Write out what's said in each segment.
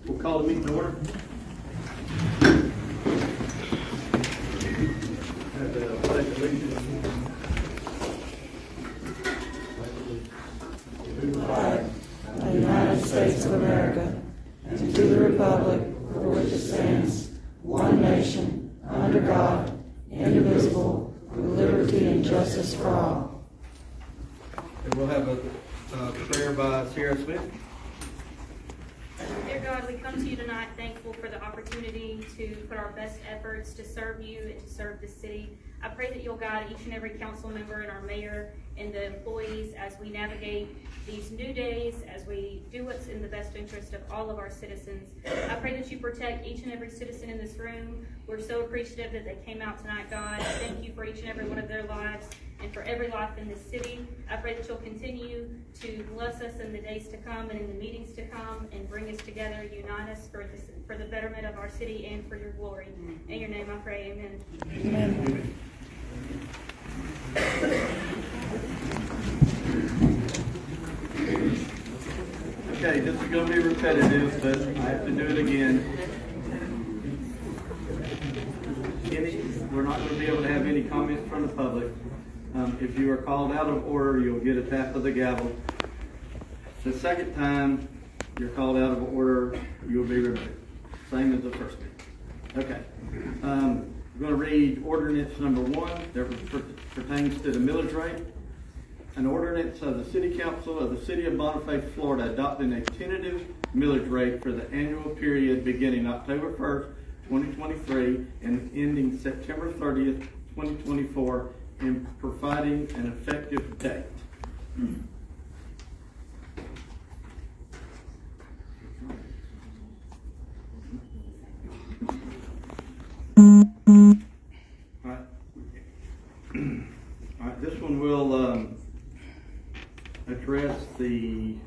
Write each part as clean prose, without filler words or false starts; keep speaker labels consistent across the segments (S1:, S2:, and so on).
S1: We'll call the meeting to order.
S2: Flag of the United States of America, and to the republic for which it stands, one nation, under God, indivisible, with liberty and justice for all.
S1: And we'll have a prayer by Sarah Smith.
S3: Dear God, we come to you tonight thankful for the opportunity to put our best efforts to serve you and to serve the city. I pray that you'll guide each and every council member and our mayor and the employees as we navigate these new days, as we do what's in the best interest of all of our citizens. I pray that you protect each and every citizen in this room. We're so appreciative that they came out tonight, God. Thank you for each and every one of their lives and for every life in this city. I pray that you'll continue to bless us in the days to come and in the meetings to come and bring us together, unite us for the betterment of our city and for your glory. In your name I pray, amen.
S2: Amen.
S1: Okay, this is going to be repetitive, but I have to do it again. We're not going to be able to have any comments from the public. If you are called out of order, you'll get a tap of the gavel. The second time you're called out of order, you'll be removed. Same as the first time. Okay. We're going to read ordinance number 1 that pertains to the millage rate. An ordinance of the City Council of the City of Bonifay, Florida, adopting a tentative millage rate for the annual period beginning October 1st, 2023, and ending September 30th, 2024, and providing an effective date. All right, this one will address the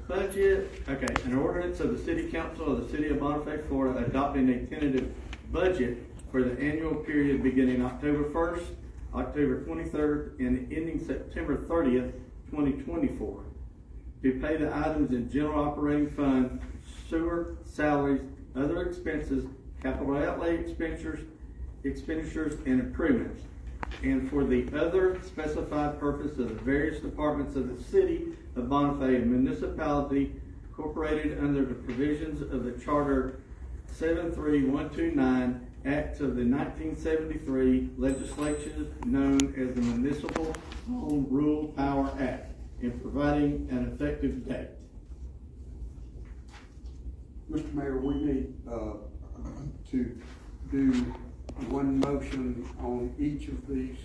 S1: budget. Okay, an ordinance of the City Council of the City of Bonifay, Florida, adopting a tentative budget for the annual period beginning October 1st, October 23rd, and ending September 30th, 2024, to pay the items in general operating fund, sewer, salaries, other expenses, capital outlay expenditures, and improvements, and for the other specified purpose of the various departments of the City of Bonifay and municipality incorporated under the provisions of the Charter 73129, Acts of the 1973 legislation known as the Municipal Home Rule Power Act, and providing an effective date.
S4: Mr. Mayor, we need to do one motion on each of these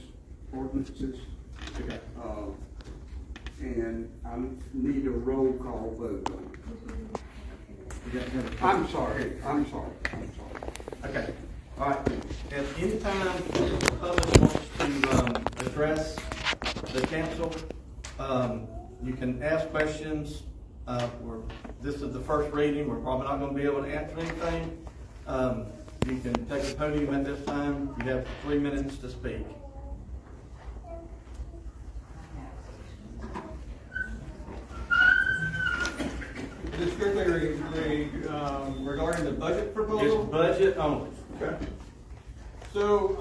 S4: ordinances.
S1: Okay.
S4: And I need a roll call vote on it. I'm sorry.
S1: Okay. All right. At any time the public wants to address the council, you can ask questions. This is the first reading. We're probably not going to be able to answer anything. You can take the podium at this time. You have 3 minutes to speak.
S5: This strictly regarding the budget proposal?
S1: It's budget only.
S5: Okay. So,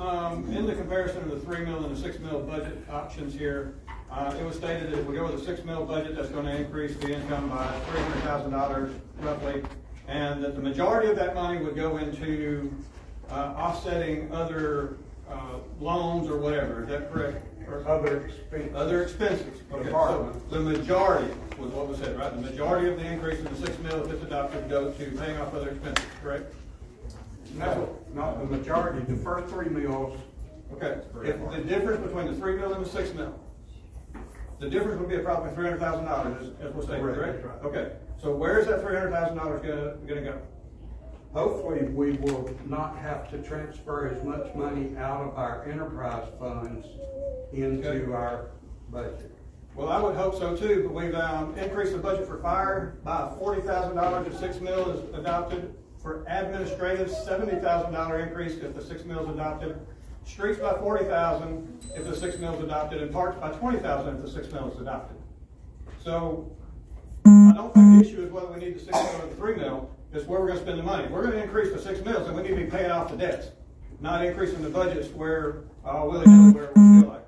S5: in the comparison of the 3 mil and the 6 mil budget options here, it was stated that if we go with a 6 mil budget, that's going to increase the income by $300,000 roughly, and that the majority of that money would go into offsetting other loans or whatever. Is that correct? Or other expenses. Okay. So the majority was what was said, right? The majority of the increase in the 6 mil, if it's adopted, goes to paying off other expenses, correct?
S4: No, not the majority. The first 3 mils.
S5: Okay. If the difference between the 3 mil and the 6 mil, the difference would be approximately $300,000, as was stated, correct?
S4: Right.
S5: Okay. So where is that $300,000 going to go?
S4: Hopefully, we will not have to transfer as much money out of our enterprise funds into our budget.
S5: Well, I would hope so too, but we've increased the budget for fire by $40,000 if 6 mil is adopted. For administrative, $70,000 increase if the 6 mil is adopted. Streets by $40,000 if the 6 mil is adopted, and parks by $20,000 if the 6 mil is adopted. So I don't think the issue is whether we need the 6 mil or the 3 mil, it's where we're gonna spend the money. We're gonna increase the 6 mils, and we need to be paying off the debts, not increasing the budgets where, willy-nilly where we feel like.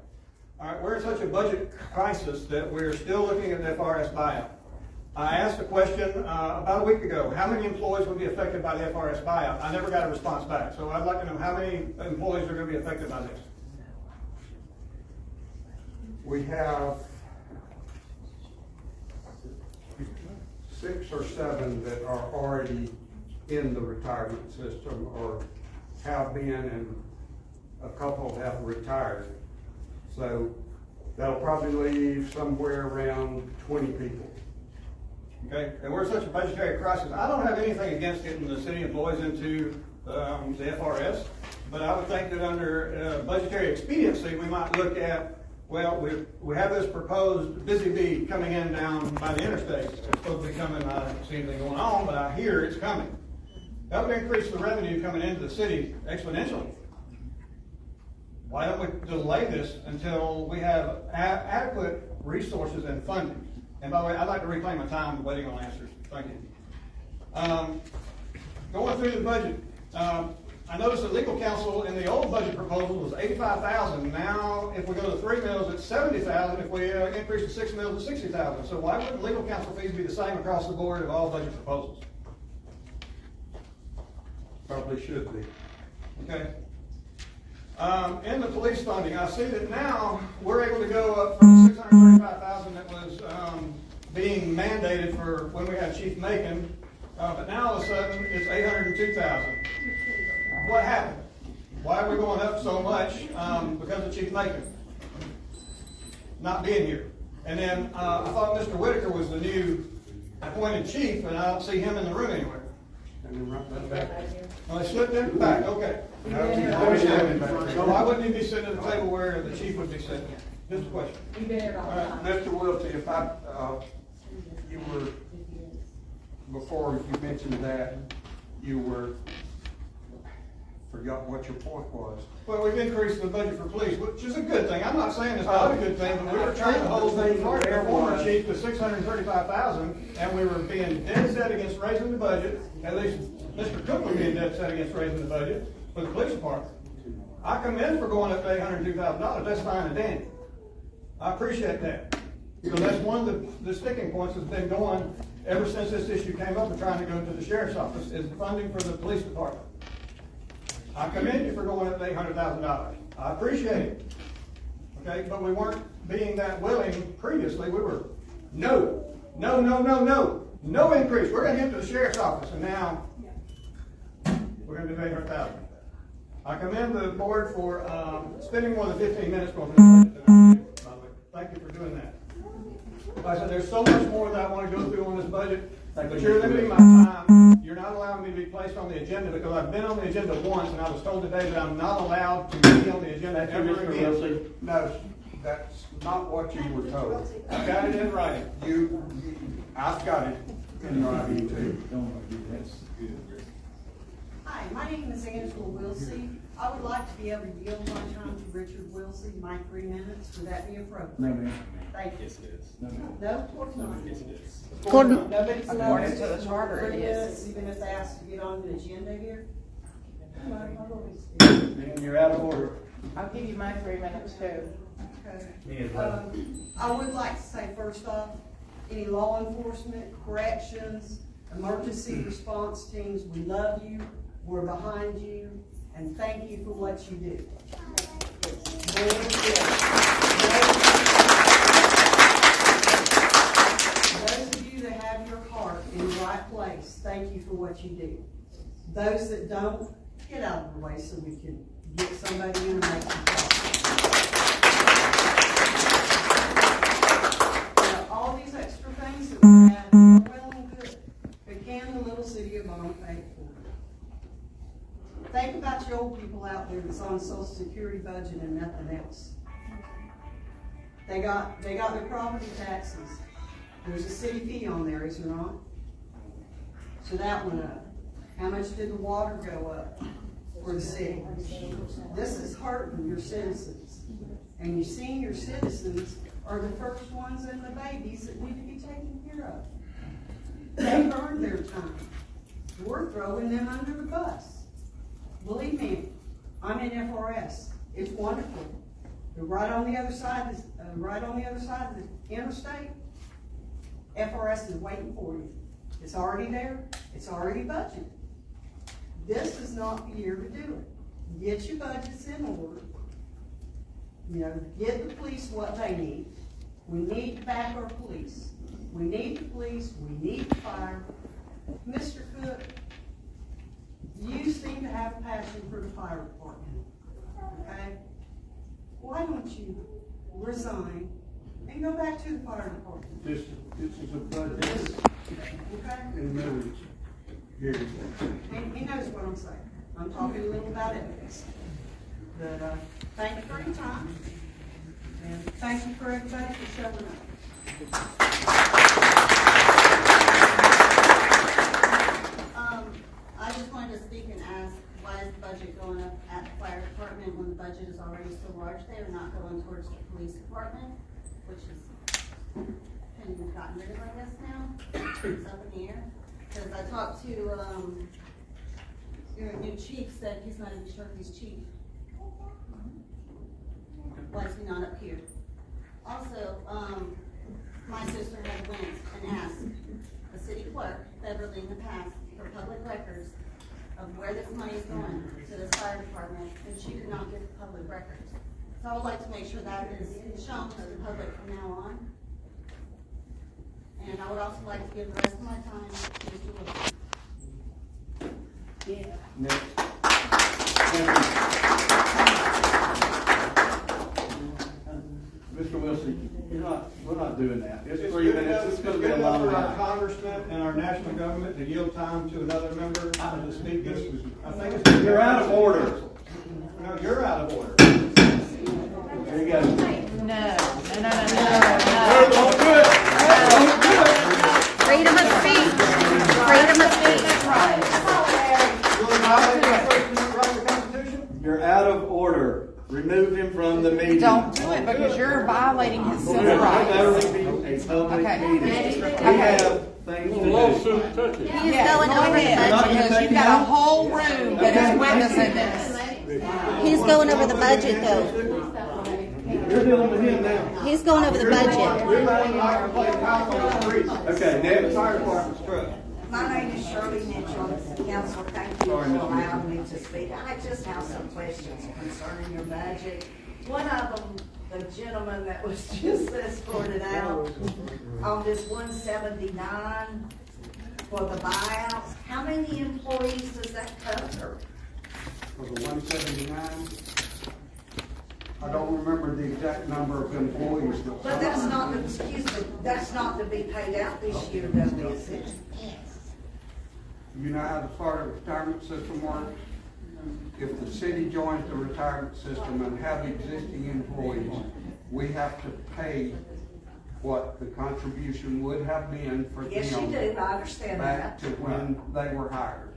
S5: All right, we're in such a budget crisis that we're still looking at the FRS buyout. I asked a question about a week ago, how many employees would be affected by the FRS buyout? I never got a response back, so I'd like to know how many employees are going to be affected by this.
S4: We have 6 or 7 that are already in the retirement system or have been, and a couple have retired. So that'll probably leave somewhere around 20 people.
S5: Okay, and we're in such a budgetary crisis. I don't have anything against getting the city employees into the FRS, but I would think that under budgetary expediency, we might look at, well, we have this proposed busy bee coming in down by the interstate. It's supposed to be coming, I don't see anything going on, but I hear it's coming. That would increase the revenue coming into the city exponentially. Why don't we delay this until we have adequate resources and funding? And by the way, I'd like to reclaim my time waiting on answers. Thank you. Going through the budget, I noticed that legal counsel in the old budget proposal was $85,000. Now, if we go to 3 mils, it's $70,000. If we increase to 6 mils, it's $60,000. So why wouldn't legal counsel fees be the same across the board of all budget proposals?
S4: Probably should be.
S5: Okay. In the police funding, I see that now we're able to go up from $635,000 that was being mandated for when we had Chief Macon, but now all of a sudden it's $802,000. What happened? Why are we going up so much because of Chief Macon not being here? And then I thought Mr. Whitaker was the new appointed chief, and I don't see him in the room anywhere.
S4: And then right back.
S5: Well, they slipped in the back. Okay. So why wouldn't he be sitting at the table where the chief would be sitting? Just a question.
S2: We've been here all the time.
S4: Mr. Wiltie, if you were, before you mentioned that, forgot what your point was.
S5: Well, we've increased the budget for police, which is a good thing. I'm not saying it's not a good thing, but we were trying to hold the former chief to $635,000, and we were being dead set against raising the budget. At least Mr. Cook was being dead set against raising the budget for the police department. I commend for going up to $802,000. That's fine and dandy. I appreciate that. So that's one of the sticking points that's been going ever since this issue came up and trying to go to the sheriff's office is funding for the police department. I commend you for going up to $800,000. I appreciate it. Okay, but we weren't being that willing previously. We were no increase. We're going to get to the sheriff's office, and now we're going to do $800,000. I commend the board for spending more than 15 minutes going through the budget tonight. By the way, thank you for doing that. Like I said, there's so much more that I want to go through on this budget, but you're limiting my time. You're not allowing me to be placed on the agenda because I've been on the agenda once, and I was told today that I'm not allowed to be on the agenda ever again.
S4: No, that's not what you were told.
S5: I got it in writing.
S4: I've got it in writing too.
S6: Hi, my name is Angela Wilsey. I would like to be able to yield my time to Richard Wilsey, my 3 minutes. Would that be appropriate?
S1: No, ma'am.
S6: Thank you.
S1: Yes, it is.
S6: No, of course not.
S1: Yes, it is.
S6: Nobody's allowed
S2: According to the charter, it
S6: 3
S2: is.
S6: minutes, even if they ask to get on the agenda here.
S1: And you're out of order.
S2: I'll give you my 3 minutes too.
S6: Okay. I would like to say first off, any law enforcement, corrections, emergency response teams, we love you, we're behind you, and thank you for what you do. Those of you that have your heart in the right place, thank you for what you do. Those that don't, get out of the way so we can get somebody in and make some talk. All these extra things that we have are well and good, but can the little city of Bonifay afford it? Think about your old people out there that's on Social Security budget and nothing else. They got their property taxes. There's a city fee on there, is there not? So that went up. How much did the water go up for the city? This is hurting your citizens. And your senior citizens are the first ones and the babies that need to be taken care of. serve their time. We're throwing them under the bus. Believe me, I'm in FRS. It's wonderful. They're right on the other side, of the interstate. FRS is waiting for you. It's already there. It's already budgeted. This is not the year to do it. Get your budgets in order. You know, give the police what they need. We need to back our police. We need the police. We need the fire. Mr. Cook, you seem to have a passion for the fire department. Okay? Why don't you resign and go back to the fire department?
S4: This is a budget
S6: Okay?
S4: in millions. Here.
S6: And he knows what I'm saying. I'm talking a little about evidence. But, thank you for your time. And thank you for everybody for showing up.
S7: I just wanted to speak and ask, why is the budget going up at the fire department when the budget is already so large there and not going towards the police department, which is, can be gotten rid of, I guess, now? It's up in the air. Because I talked to, your new chief, said he's not even sure if he's chief. Why is he not up here? Also, my sister had went and asked the city clerk, Beverly, in the past, for public records of where this money is going to the fire department, and she could not get the public records. So I would like to make sure that is shown to the public from now on. And I would also like to give the rest of my time to Mr. Wilson.
S1: Next. Mr. Wilson, we're not doing that. It's 3 minutes. It's going to be a long
S5: for our
S1: night.
S5: congressman and our national government to yield time to another member to speak. I think it's.
S1: You're out of order.
S5: No, you're out of order.
S1: There you go.
S2: No.
S1: Don't do it. Don't do it.
S2: Freedom of speech. Freedom of speech.
S5: Will you violate the First Amendment right of the Constitution?
S1: You're out of order. Remove him from the meeting.
S2: Don't do it because you're violating his civil
S1: It'll
S2: rights.
S1: literally be a public
S2: Okay.
S1: meeting. We
S2: Okay.
S1: have things to do.
S7: He is
S2: Yeah,
S7: going
S2: go
S7: over the
S2: ahead,
S7: budget.
S2: because you've got a whole room that is witnessing this.
S7: He's going over the budget though.
S1: You're dealing with him now.
S7: He's going over the budget.
S5: You're not like to play cop on the streets.
S1: Okay,
S5: The
S1: next.
S5: fire department's truck.
S8: My name is Shirley Mitchell. Council, thank you for allowing me to speak. I just have some questions concerning your budget. One of them, the gentleman that was just escorted out on this 179 for the buyouts, how many employees does that cover?
S4: For the 179, I don't remember the exact number of employees.
S8: But that's not, excuse me, that's not to be paid out this year, though, is it?
S4: You know how the Florida retirement system works? If the city joins the retirement system and have existing employees, we have to pay what the contribution would have been for
S8: Yes, you
S4: them
S8: do, I understand
S4: back
S8: that.
S4: to when they were hired.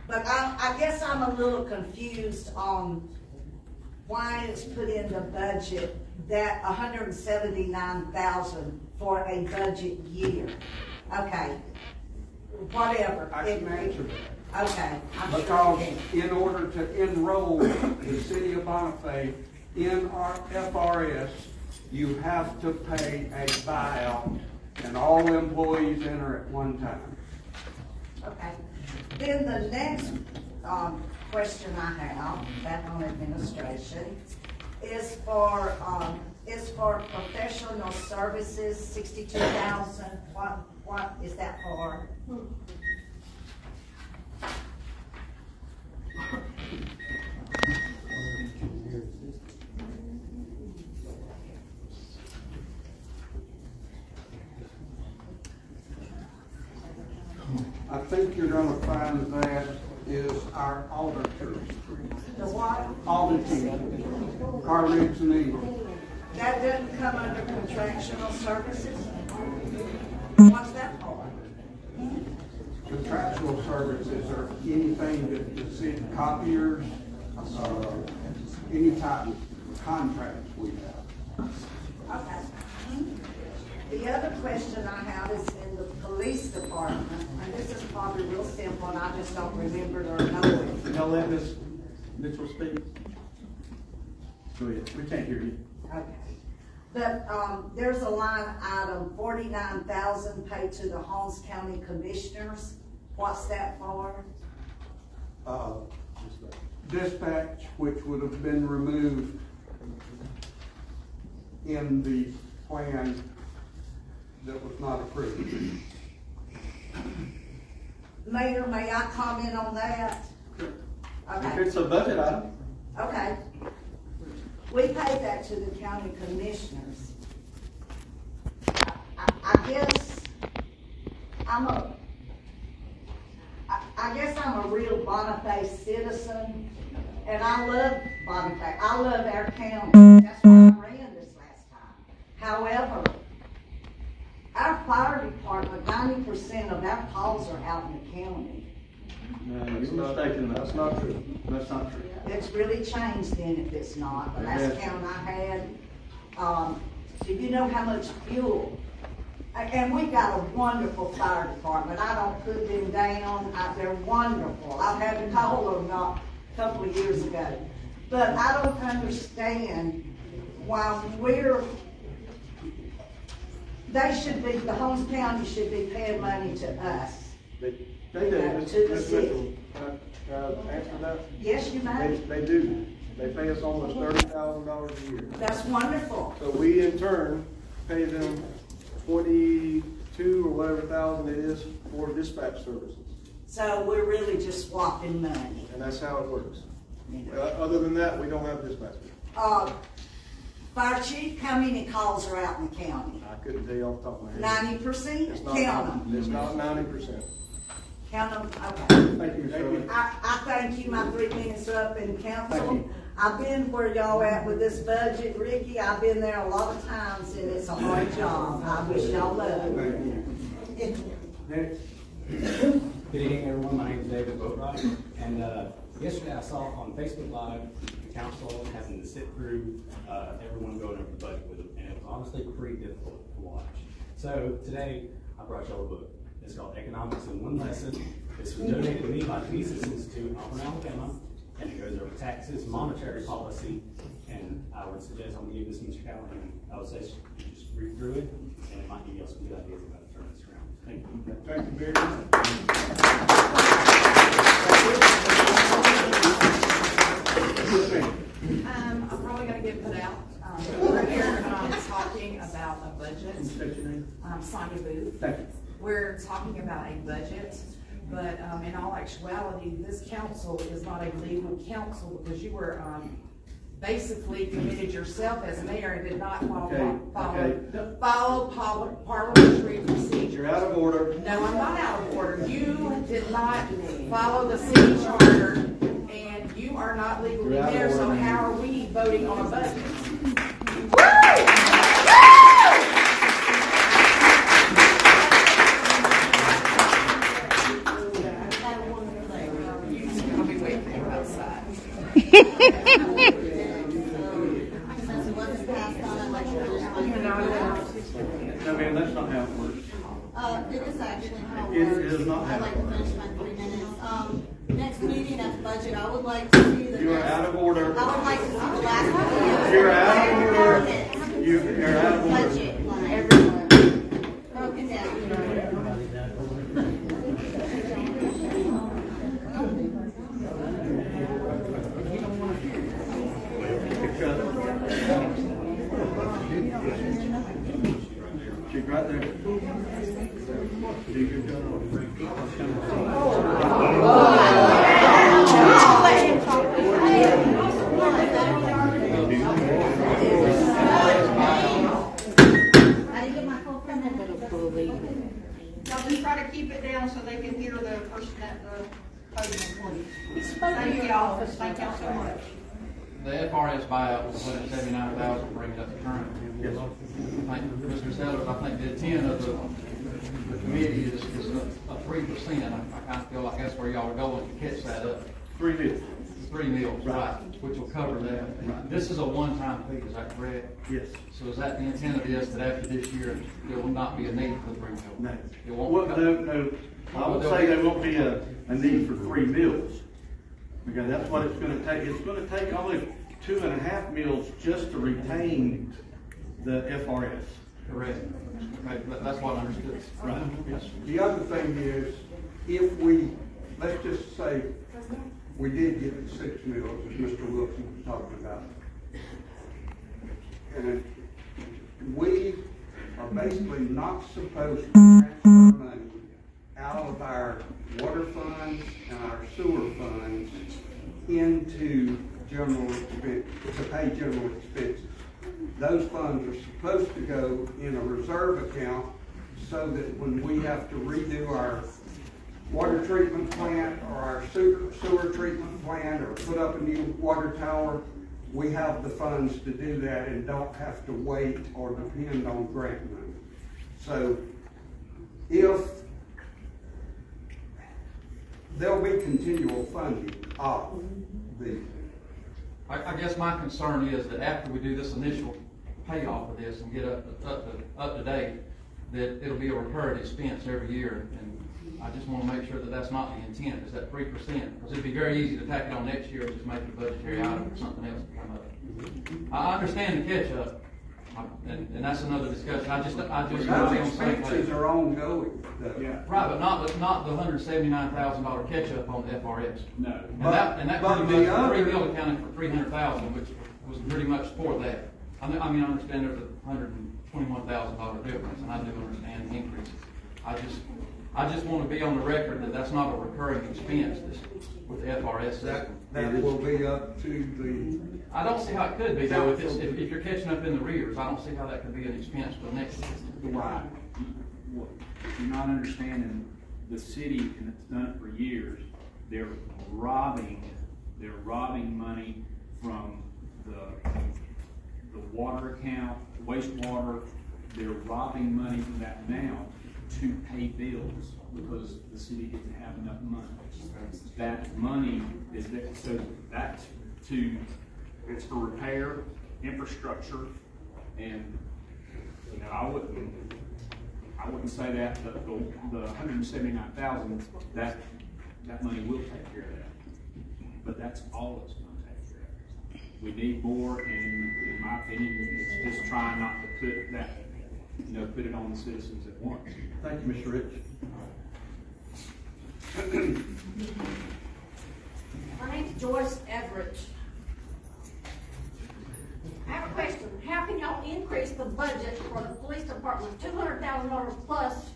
S8: But I guess I'm a little confused on why it's put in the budget that 179,000 for a budget year. Okay, whatever.
S4: I can answer that.
S8: Okay. I'm sure
S4: Because
S8: you can.
S4: in order to enroll the city of Bonifay in our FRS, you have to pay a buyout and all employees enter at one time.
S8: Okay. Then the next question I have, back on administration, is for professional services, 62,000. What is that for?
S4: I think you're gonna find that is our auditors.
S8: The what?
S4: Auditing, Carleton and Eagle.
S8: That doesn't come under contractual services? What's that for?
S4: Contractual services are anything that the city copiers, any type of contracts we have.
S8: Okay. The other question I have is in the police department, and this is part probably real simple, and I just don't remember it or know it.
S1: Y'all let Ms. Mitchell speak? Go ahead, we can't hear you.
S8: Okay. But, there's a line item, 49,000 paid to the Holmes County Commissioners. What's that for?
S4: Dispatch, which would have been removed in the plan that was not approved.
S8: Mayor, may I comment on that?
S1: If
S8: Okay,
S1: it's a budget item,
S8: okay. We paid that to the county commissioners. I guess I'm a real Bonifay citizen, and I love Bonifay. I love our county. That's why I ran this last time. However, our fire department, 90% of our calls are out in the county.
S1: no, you're mistaken. That's not true. That's not true.
S8: It's really changed then if it's not. The last count I had, do you know how much fuel? And we got a wonderful fire department. I don't put them down. They're wonderful. I've had to call them a couple of years ago. But I don't understand why the Holmes County should be paying money to us.
S9: They do.
S8: To the
S9: Ms.
S8: city.
S9: Mitchell, can I answer that?
S8: Yes, you may.
S9: They do. They pay us almost $30,000 a year.
S8: That's wonderful.
S9: So we in turn pay them 22 or whatever thousand it is for dispatch services.
S8: So we're really just swapping money.
S9: And that's how it works. Other than that, we don't have dispatch.
S8: Fire chief, how many calls are out in the county?
S9: I couldn't tell you off the top of my head.
S8: 90%?
S9: It's
S8: Count them.
S9: It's not 90%.
S8: Count them, okay.
S1: Thank you, Ms. Shirley.
S8: I thank you, my 3 minutes up in
S1: Thank
S8: council.
S1: you.
S8: I've been where y'all at with this budget, Ricky, I've been there a lot of times, and it's a hard job. I wish y'all luck.
S4: Next.
S10: Good evening, everyone. My name is David Boatwright, and yesterday I saw on Facebook Live the council having to sit through everyone going over the budget with them, and it was honestly pretty difficult to watch. So today I brought y'all a book. It's called Economics in One Lesson. This was donated to me by the Mises Institute, Auburn, Alabama, and it goes over taxes, monetary policy, and I would suggest I'm going to give this to Mr. Callahan. I would say you just read through it, and it might give you some good ideas about to turn this around. Thank you.
S9: Thank you very much.
S11: I'm probably gonna get put out. We're here, talking about a budget. Sonia Booth.
S1: Thank you.
S11: We're talking about a budget, but, in all actuality, this council is not a legal council because you were, basically committed yourself as mayor and did not follow parliamentary procedure.
S1: You're out of order.
S11: No, I'm not out of order. You did not follow the city charter, and you are not legally
S1: You're out of
S11: there, so
S1: order.
S11: how are we voting on a budget? I'll be waiting for you outside.
S7: Since it wasn't passed on, I'd like to finish my.
S1: No, ma'am, that's not how it works.
S7: It is actually how
S1: It
S7: it works.
S1: is not how
S7: I'd like
S1: it
S7: to finish my 3 minutes. Next meeting after budget, I would like to see the.
S1: You are out of order.
S7: I would like to see the last.
S1: You're out of order. You're out of order.
S7: Budget line. Broken down.
S1: She's right there. Do your job.
S7: I didn't get my full permit.
S6: Y'all just try to keep it down so they can hear the person at the podium. Thank y'all, thank y'all so much.
S12: The FRS buyout was put at 79,000, brings up the current.
S1: Yes.
S12: I think Mr. Sellers, I think the intent of the committee is a 3%. I kind of feel like that's where y'all are going to catch that up.
S1: 350.
S12: 3 mills, right, which will cover that.
S1: Right.
S12: This is a one-time fee, is that correct?
S1: Yes.
S12: So is that the intent of this, that after this year, there will not be a need for the 3 mills?
S1: No.
S12: It won't
S1: Well,
S12: cut-
S1: no, I would say there won't be a need for 3 mills. Because that's what it's gonna take. It's gonna take only 2.5 mills just to retain the FRS.
S12: Correct. Okay, that's what I understood.
S1: Right. Yes.
S4: The other thing is, if we, let's just say, we did get the 6 mills, as Mr. Wilson was talking about. And we are basically not supposed to transfer money out of our water funds and our sewer funds into general expense, to pay general expenses. Those funds are supposed to go in a reserve account so that when we have to redo our water treatment plant or our sewer treatment plant or put up a new water tower, we have the funds to do that and don't have to wait or depend on grant money. So if there'll be continual funding of the.
S12: I guess my concern is that after we do this initial payoff of this and get up to date, that it'll be a recurring expense every year. And I just want to make sure that that's not the intent, is that 3%. Because it'd be very easy to tack it on next year and just make it a budgetary item or something else to come up. I understand the catch up, and that's another discussion. I just want to be on the
S4: Those
S12: same page.
S4: expenses are ongoing.
S1: Yeah.
S12: Right, but not the $179,000 catch up on the FRS.
S1: No.
S12: And that
S4: But
S12: pretty
S4: the
S12: much,
S4: other-
S12: 3 mil accounted for 300,000, which was pretty much for that. I mean, I understand there's a $121,000 difference, and I do understand the increases. I just want to be on the record that that's not a recurring expense with the FRS system.
S4: That will be up to the.
S12: I don't see how it could be, though, if you're catching up in the rears. I don't see how that could be an expense for next year.
S13: Right. What you're not understanding, the city, and it's done it for years, they're robbing money from the water account, wastewater. They're robbing money from that now to pay bills because the city didn't have enough money. That money is there, so that's it's for repair, infrastructure, and I wouldn't say that the 179,000 that money will take care of that, but that's all it's going to take care of. We need more, and in my opinion, it's just trying not to put that, put it on the citizens at once.
S1: Thank you, Mr. Rich.
S8: My name's Joyce Everett. I have a question. How can y'all increase the budget for the police department $200,000 plus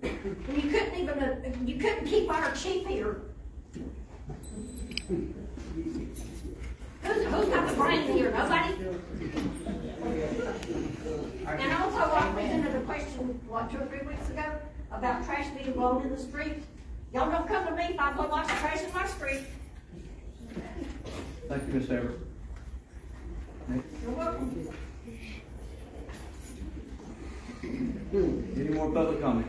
S8: when you couldn't keep our chief here? Who's got the brain here? Nobody? And also, I presented a question, 2 or 3 weeks ago, about trash being blown in the street. Y'all don't come to me if I blow lots of trash in my street.
S1: Thank you, Ms. Everett.
S8: You're welcome.
S1: Any more public comment?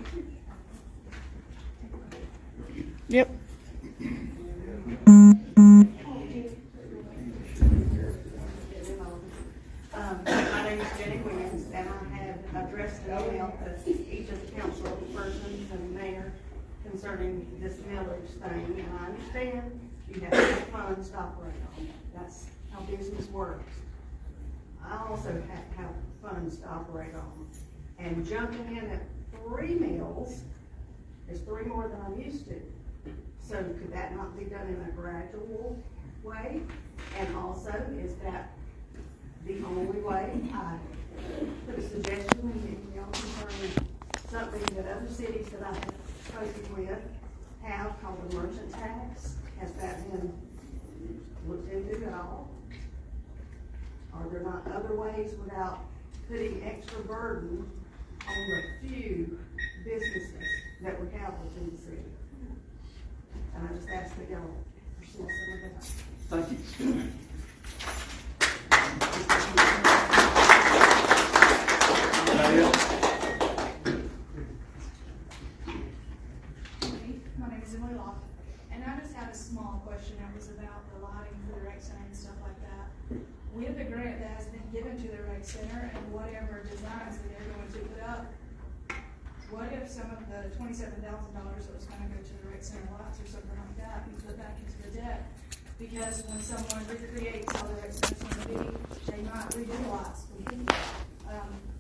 S2: Yep.
S6: My name is Jenny Williams, and I have addressed an email to each of the council persons and mayor concerning this millage thing, and I understand you have to have funds to operate on. That's how business works. I also have to have funds to operate on. And jumping in at 3 mills is 3 more than I'm used to. So could that not be done in a gradual way? And also, is that the only way? I put a suggestion in y'all concerning something that other cities that I have spoken with have called the merchant tax. Has that been looked into at all? Are there not other ways without putting extra burden on the few businesses that we have within the city? And I just ask that y'all pursue some of that.
S1: Thank you. Anybody else?
S14: My name is Emily Locke. And I just had a small question that was about the lighting for the rec center and stuff like that. With the grant that has been given to the rec center and whatever designs that they're going to put up, what if some of the $27,000 that was gonna go to the rec center lights or something like that be put back into the debt? Because when someone recreates how the rec center's gonna be, they might redo the lights completely.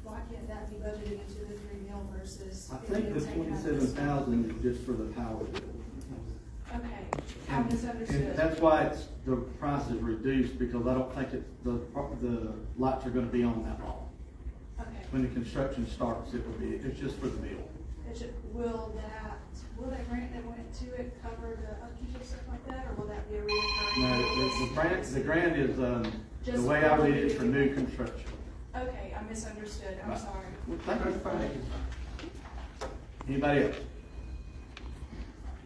S14: Why can't that be budgeted into the 3 mil versus?
S1: I think the 27,000 is just for the power bill.
S14: Okay, I
S1: And
S14: misunderstood.
S1: that's why the price is reduced, because I don't think the lights are gonna be on that long.
S14: Okay.
S1: When the construction starts, it will be, it's just for the bill.
S14: Will that grant that went to it cover the upkeep and stuff like that, or will that be a reoccurring?
S1: No, the grant is, the
S14: Just
S1: way I read it, is for
S14: for-
S1: new construction.
S14: Okay, I misunderstood, I'm
S1: Right.
S14: sorry.
S1: Well, thank you. Anybody else?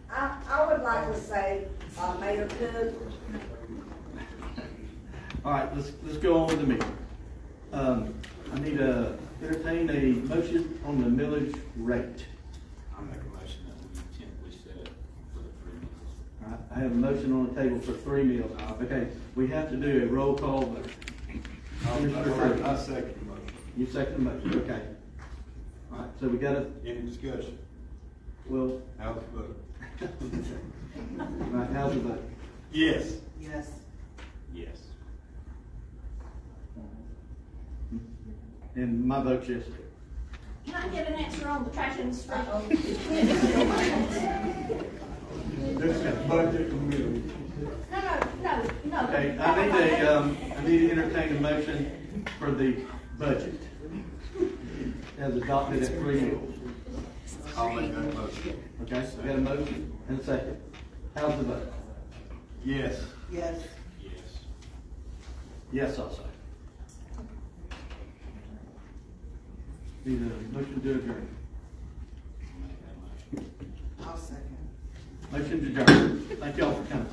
S8: I would like to say, Mayor Cook,
S1: All right, let's go on with the meeting. I need to entertain a motion on the millage rate.
S13: I'll make a motion that we tentatively set it for the 3 meals.
S1: All right, I have a motion on the table for 3 meals. Okay, we have to do a roll call vote.
S9: I second the motion.
S1: You second the motion, okay. All right, so we got to,
S9: Any discussion?
S1: well,
S9: How's the vote?
S1: all right, how's the vote?
S9: Yes.
S8: yes.
S13: Yes.
S1: And my vote's yes.
S7: Can I get an answer on the trash in the street?
S9: This is budget committee.
S7: No.
S1: Okay, I need to entertain a motion for the budget as adopted at 3 meals.
S9: I'll make that motion.
S1: Okay, we got a motion and a second. How's the vote?
S9: Yes.
S8: Yes.
S13: Yes.
S1: Yes, I'll say. Need a motion to adjourn.
S13: I'll make that motion.
S8: I'll second.
S1: Motion to adjourn. Thank y'all for coming.